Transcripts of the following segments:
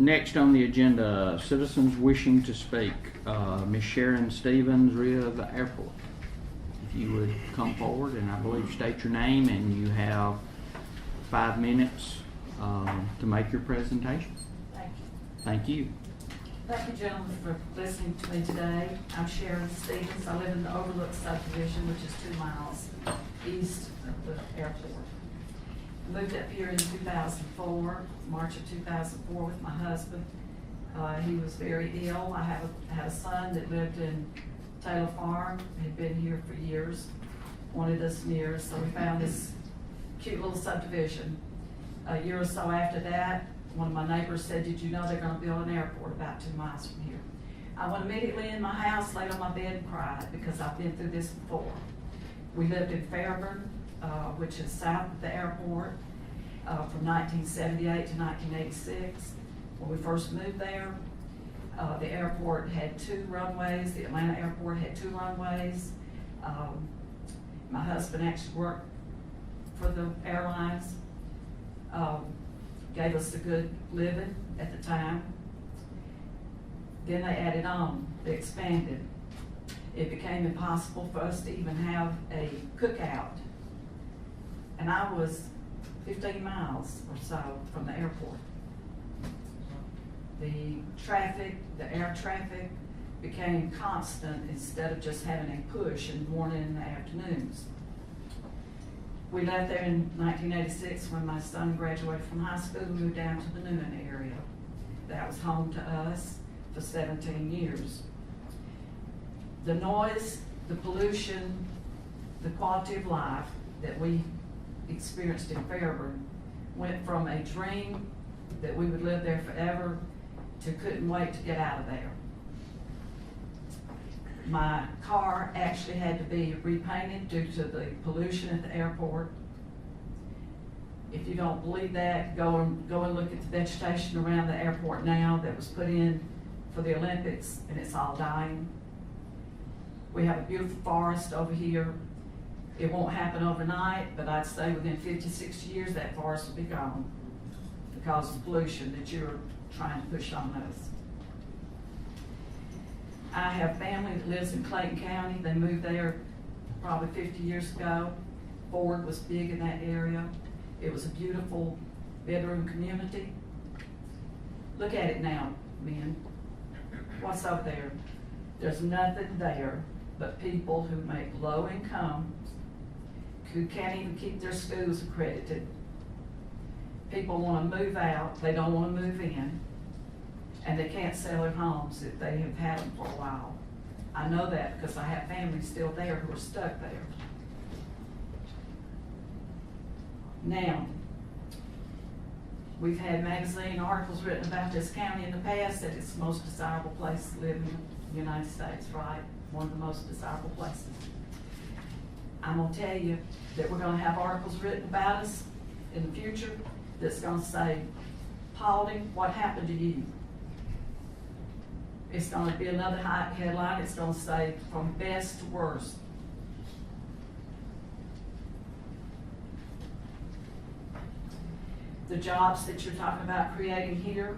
Next on the agenda, citizens wishing to speak. Ms. Sharon Stevens, rear of the airport. If you would come forward and I believe state your name, and you have 5 minutes to make your presentation. Thank you. Thank you. Thank you, gentlemen, for listening to me today. I'm Sharon Stevens. I live in the Overlook subdivision, which is 2 miles east of the airport. I moved up here in 2004, March of 2004, with my husband. He was very ill. I had a son that lived in Taylor Farm, had been here for years, wanted us near, so we found this cute little subdivision. A year or so after that, one of my neighbors said, "Did you know they're going to build an airport about 2 miles from here?" I went immediately in my house, laid on my bed and cried, because I've been through this before. We lived in Fairburn, which is south of the airport, from 1978 to 1986. When we first moved there, the airport had 2 runways. The Atlanta airport had 2 runways. My husband actually worked for the airlines, gave us a good living at the time. Then they added on, they expanded. It became impossible for us to even have a cookout. And I was 15 miles or so from the airport. The traffic, the air traffic, became constant instead of just having a push in the morning and the afternoons. We left there in 1986 when my son graduated from high school and moved down to the Newnan area. That was home to us for 17 years. The noise, the pollution, the quality of life that we experienced in Fairburn went from a dream that we would live there forever to couldn't wait to get out of there. My car actually had to be repainted due to the pollution at the airport. If you don't believe that, go and look at the vegetation around the airport now that was put in for the Olympics, and it's all dying. We have a beautiful forest over here. It won't happen overnight, but I'd say within 50, 60 years that forest will be gone because of the pollution that you're trying to push on us. I have family that lives in Clayton County. They moved there probably 50 years ago. Ford was big in that area. It was a beautiful bedroom community. Look at it now, men. What's up there? There's nothing there but people who make low income, who can't even keep their schools accredited. People want to move out, they don't want to move in, and they can't sell their homes if they have had them for a while. I know that because I have family still there who are stuck there. Now, we've had magazine articles written about this county in the past that it's the most desirable place to live in the United States, right? One of the most desirable places. I'm gonna tell you that we're gonna have articles written about us in the future that's gonna say, "Paulding, what happened to you?" It's gonna be another hot headline. It's gonna say, "From best to worst." The jobs that you're talking about creating here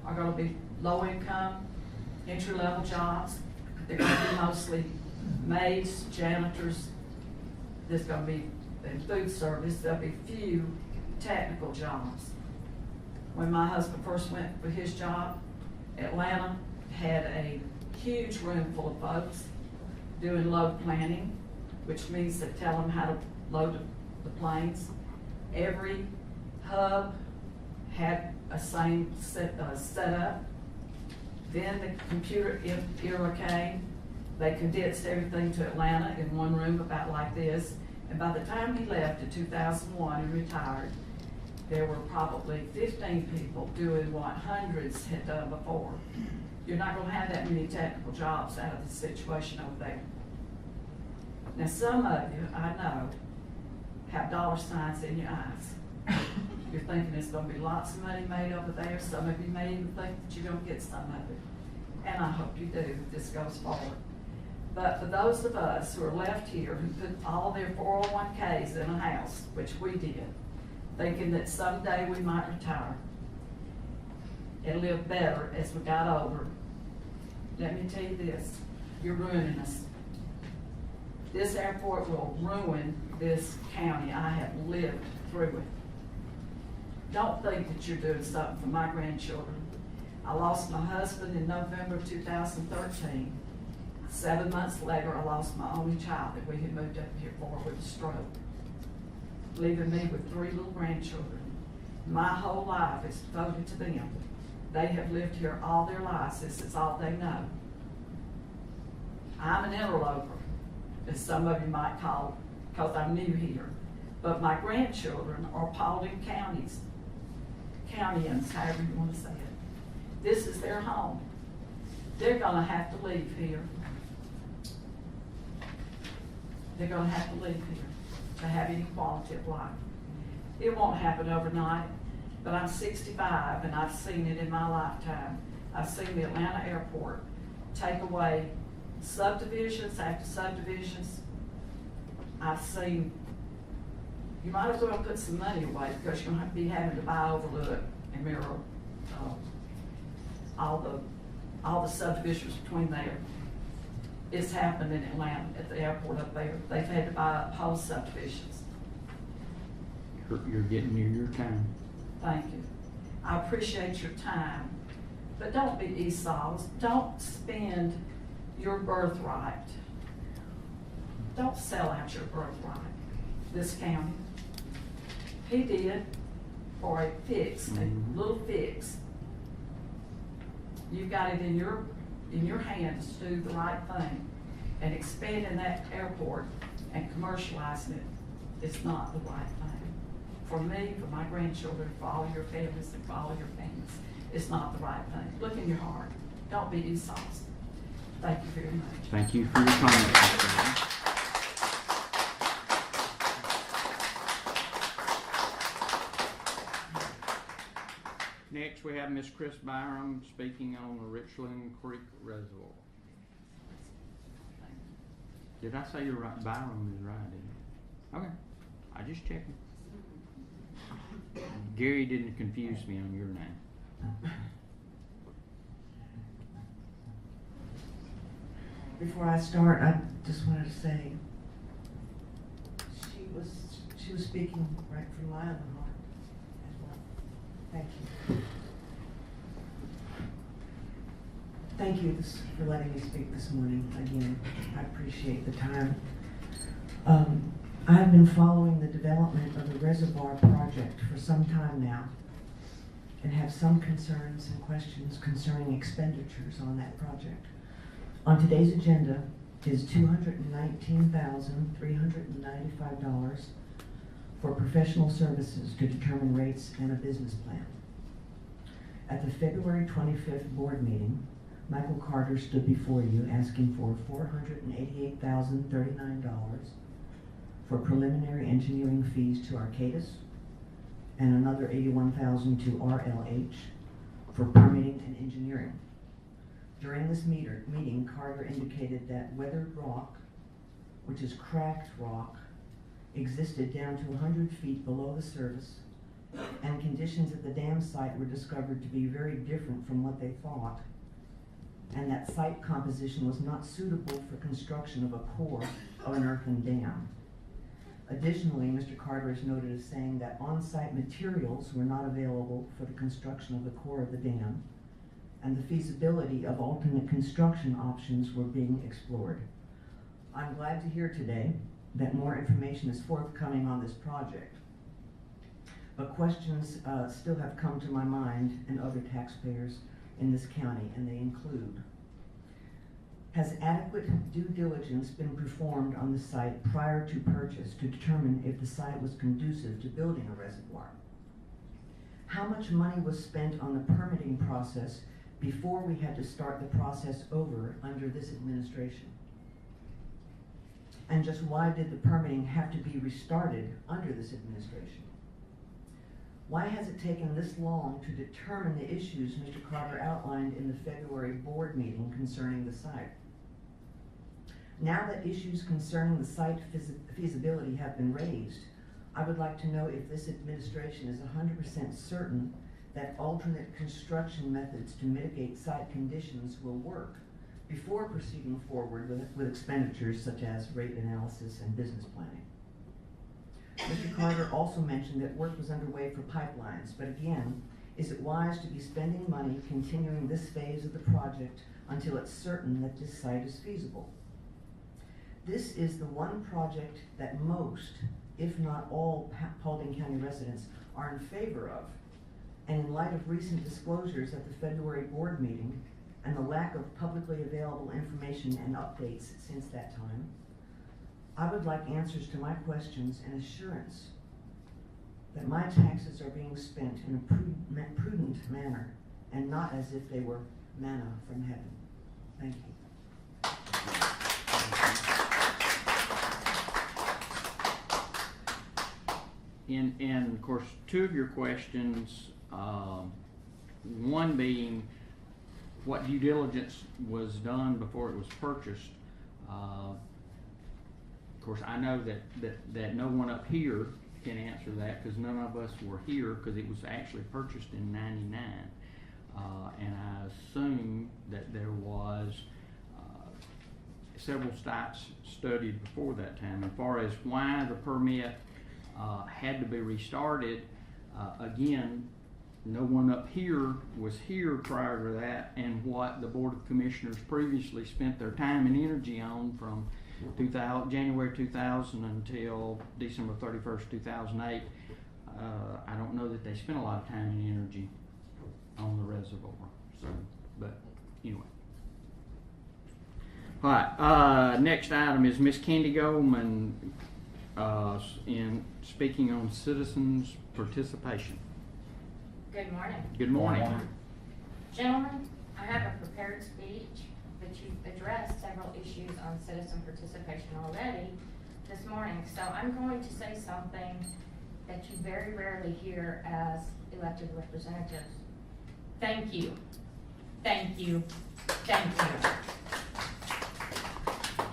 are gonna be low income, entry-level jobs. They're gonna be mostly maids, janitors. There's gonna be, in food service, there'll be few technical jobs. When my husband first went for his job, Atlanta had a huge room full of folks doing load planning, which means they tell them how to load the planes. Every hub had a same setup. Then the computer era came. They condensed everything to Atlanta in one room about like this. And by the time he left in 2001 and retired, there were probably 15 people doing what hundreds had done before. You're not going to have that many technical jobs out of the situation over there. Now, some of you, I know, have dollar signs in your eyes. You're thinking there's going to be lots of money made over there. Some of you may even think that you're going to get some of it. And I hope you do if this goes forward. But for those of us who are left here who put all their 401ks in a house, which we did, thinking that someday we might retire, and live better as we got older. Let me tell you this, you're ruining us. This airport will ruin this county. I have lived through it. Don't think that you're doing something for my grandchildren. I lost my husband in November of 2013. 7 months later, I lost my only child that we had moved up here for with a stroke, leaving me with 3 little grandchildren. My whole life is devoted to them. They have lived here all their lives. This is all they know. I'm an interloper, as some of you might call, because I'm new here. But my grandchildren are Paulding Countyans, however you want to say it. This is their home. They're gonna have to leave here. They're gonna have to leave here to have any quality of life. It won't happen overnight, but I'm 65 and I've seen it in my lifetime. I've seen the Atlanta airport take away subdivisions after subdivisions. I've seen, you might as well put some money away because you're going to be having to buy Overlook and Mirror, all the subdivisions between there. It's happened in Atlanta at the airport up there. They've had to buy up whole subdivisions. You're getting near your time. Thank you. I appreciate your time, but don't be Esau's. Don't spend your birthright. Don't sell out your birthright, this county. He did for a fix, a little fix. You've got it in your hands to do the right thing, and expanding that airport and commercializing it is not the right thing. For me, for my grandchildren, for all your families, and for all your families, it's not the right thing. Look in your heart. Don't be Esau's. Thank you very much. Thank you for your comments, Mr. Brown. Next, we have Miss Chris Byram speaking on the Richland Creek Reservoir. Did I say you're right? Byram is right, didn't I? Okay. I just checking. Gary didn't confuse me on your name. Before I start, I just wanted to say she was speaking right from my own heart as well. Thank you. Thank you for letting me speak this morning. Again, I appreciate the time. I've been following the development of the reservoir project for some time now and have some concerns and questions concerning expenditures on that project. On today's agenda is $219,395 for professional services to determine rates and a business plan. At the February 25th board meeting, Michael Carter stood before you asking for $488,039 for preliminary engineering fees to Arcadis and another $81,000 to RLH for permitting and engineering. During this meeting, Carter indicated that weathered rock, which is cracked rock, existed down to 100 feet below the surface, and conditions at the dam site were discovered to be very different from what they thought, and that site composition was not suitable for construction of a core of an earthen dam. Additionally, Mr. Carter is noted as saying that on-site materials were not available for the construction of the core of the dam, and the feasibility of alternate construction options were being explored. I'm glad to hear today that more information is forthcoming on this project, but questions still have come to my mind and other taxpayers in this county, and they include: has adequate due diligence been performed on the site prior to purchase to determine if the site was conducive to building a reservoir? How much money was spent on the permitting process before we had to start the process over under this administration? And just why did the permitting have to be restarted under this administration? Why has it taken this long to determine the issues Mr. Carter outlined in the February board meeting concerning the site? Now that issues concerning the site feasibility have been raised, I would like to know if this administration is 100% certain that alternate construction methods to mitigate site conditions will work before proceeding forward with expenditures such as rate analysis and business planning. Mr. Carter also mentioned that work was underway for pipelines, but again, is it wise to be spending money continuing this phase of the project until it's certain that this site is feasible? This is the one project that most, if not all, Paulding County residents are in favor of. And in light of recent disclosures at the February board meeting and the lack of publicly available information and updates since that time, I would like answers to my questions and assurance that my taxes are being spent in a prudent manner and not as if they were manna from heaven. Thank you. And of course, two of your questions, one being what due diligence was done before it was purchased. Of course, I know that no one up here can answer that because none of us were here because it was actually purchased in '99. And I assume that there was several sites studied before that time. As far as why the permit had to be restarted, again, no one up here was here prior to that, and what the Board of Commissioners previously spent their time and energy on from January 2000 until December 31st, 2008, I don't know that they spent a lot of time and energy on the reservoir. So, but anyway. All right, next item is Miss Candy Gorman in speaking on citizens' participation. Good morning. Good morning. Gentlemen, I have a prepared speech, but you've addressed several issues on citizen participation already this morning. So I'm going to say something that you very rarely hear as elected representatives. Thank you. Thank you. Thank you.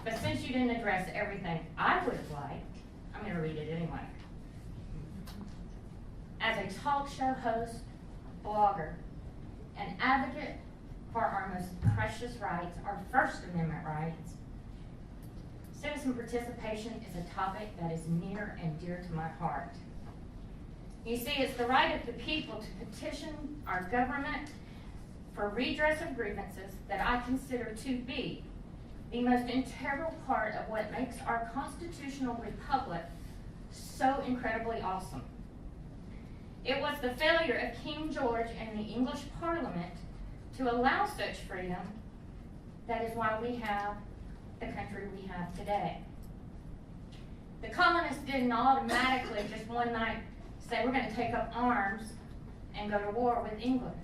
But since you didn't address everything I would have liked, I'm going to read it anyway. As a talk show host, blogger, and advocate for our most precious rights, our First Amendment rights, citizen participation is a topic that is near and dear to my heart. You see, it's the right of the people to petition our government for redress of grievances that I consider to be the most integral part of what makes our constitutional republic so incredibly awesome. It was the failure of King George and the English Parliament to allow such freedom that is why we have the country we have today. The colonists didn't automatically just one night say we're going to take up arms and go to war with England.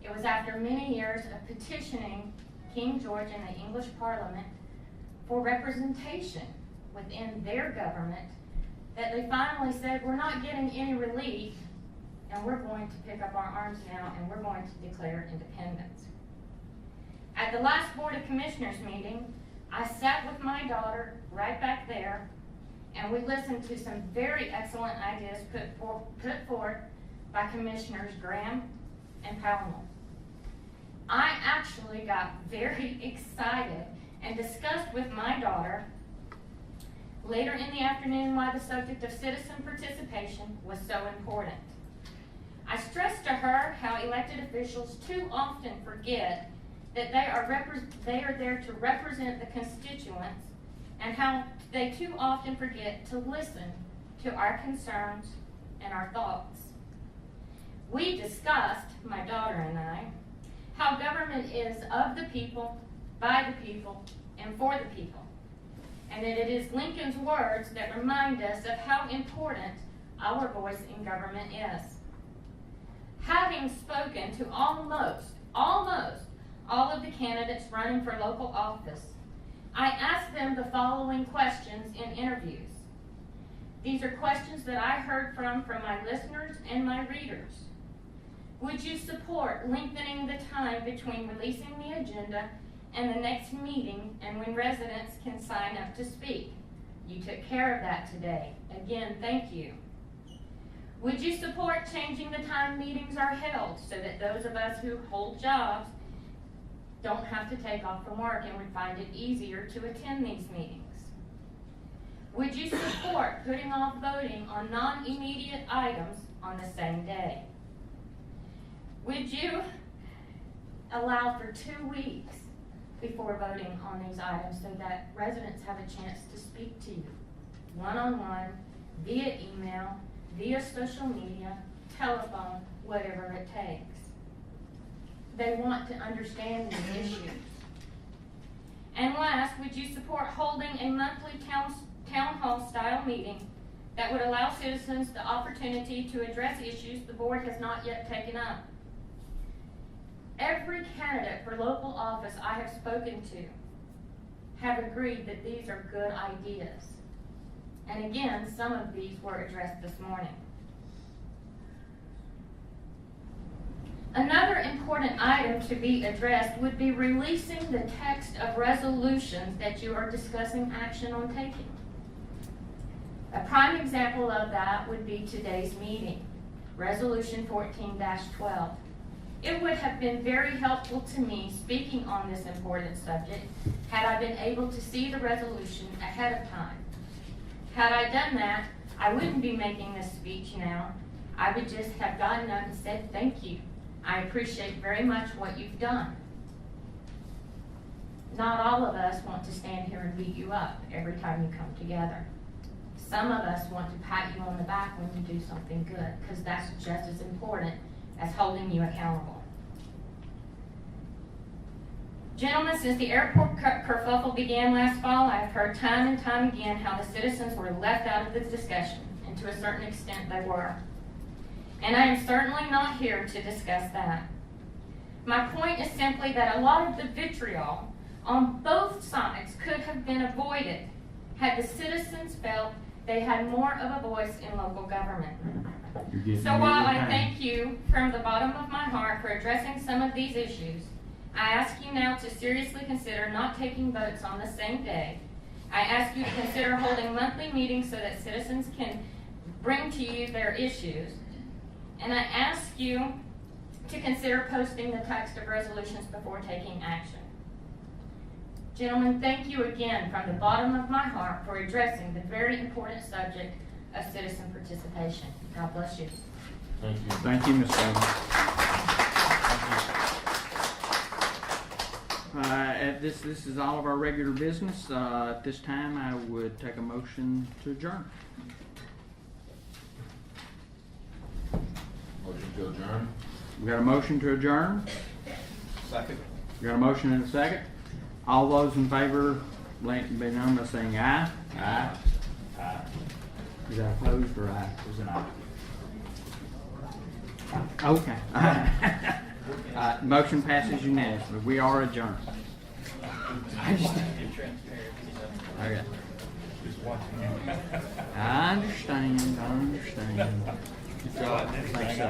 It was after many years of petitioning King George and the English Parliament for representation within their government that they finally said, we're not getting any relief, and we're going to pick up our arms now, and we're going to declare independence. At the last Board of Commissioners meeting, I sat with my daughter right back there, and we listened to some very excellent ideas put forth by Commissioners Graham and Powell. I actually got very excited and discussed with my daughter later in the afternoon why the subject of citizen participation was so important. I stressed to her how elected officials too often forget that they are there to represent the constituents, and how they too often forget to listen to our concerns and our thoughts. We discussed, my daughter and I, how government is of the people, by the people, and for the people. And that it is Lincoln's words that remind us of how important our voice in government is. Having spoken to almost all of the candidates running for local office, I asked them the following questions in interviews. These are questions that I heard from my listeners and my readers. Would you support lengthening the time between releasing the agenda and the next meeting and when residents can sign up to speak? You took care of that today. Again, thank you. Would you support changing the time meetings are held so that those of us who hold jobs don't have to take off from work and would find it easier to attend these meetings? Would you support putting off voting on non-immediate items on the same day? Would you allow for 2 weeks before voting on these items so that residents have a chance to speak to you one-on-one, via email, via social media, telephone, whatever it takes? They want to understand these issues. And last, would you support holding a monthly town hall style meeting that would allow citizens the opportunity to address issues the board has not yet taken up? Every candidate for local office I have spoken to have agreed that these are good ideas. And again, some of these were addressed this morning. Another important item to be addressed would be releasing the text of resolutions that you are discussing action on taking. A prime example of that would be today's meeting, Resolution 14-12. It would have been very helpful to me speaking on this important subject had I been able to see the resolution ahead of time. Had I done that, I wouldn't be making this speech now. I would just have gotten up and said thank you. I appreciate very much what you've done. Not all of us want to stand here and beat you up every time you come together. Some of us want to pat you on the back when you do something good, because that's just as important as holding you accountable. Gentlemen, since the airport kerfuffle began last fall, I have heard time and time again how the citizens were left out of the discussion, and to a certain extent they were. And I am certainly not here to discuss that. My point is simply that a lot of the vitriol on both sides could have been avoided had the citizens felt they had more of a voice in local government. So while I thank you from the bottom of my heart for addressing some of these issues, I ask you now to seriously consider not taking votes on the same day. I ask you to consider holding monthly meetings so that citizens can bring to you their issues. And I ask you to consider posting the text of resolutions before taking action. Gentlemen, thank you again from the bottom of my heart for addressing the very important subject of citizen participation. God bless you. Thank you. Thank you, Ms. Goldman. This is all of our regular business. At this time, I would take a motion to adjourn. Motion to adjourn. We got a motion to adjourn. Second. We got a motion and a second. All those in favor, let it be known by saying aye. Aye. Aye. Is that opposed or aye? It was an aye. Okay. Motion passes unanimously. We are adjourned. Okay. I understand. Thanks, sir.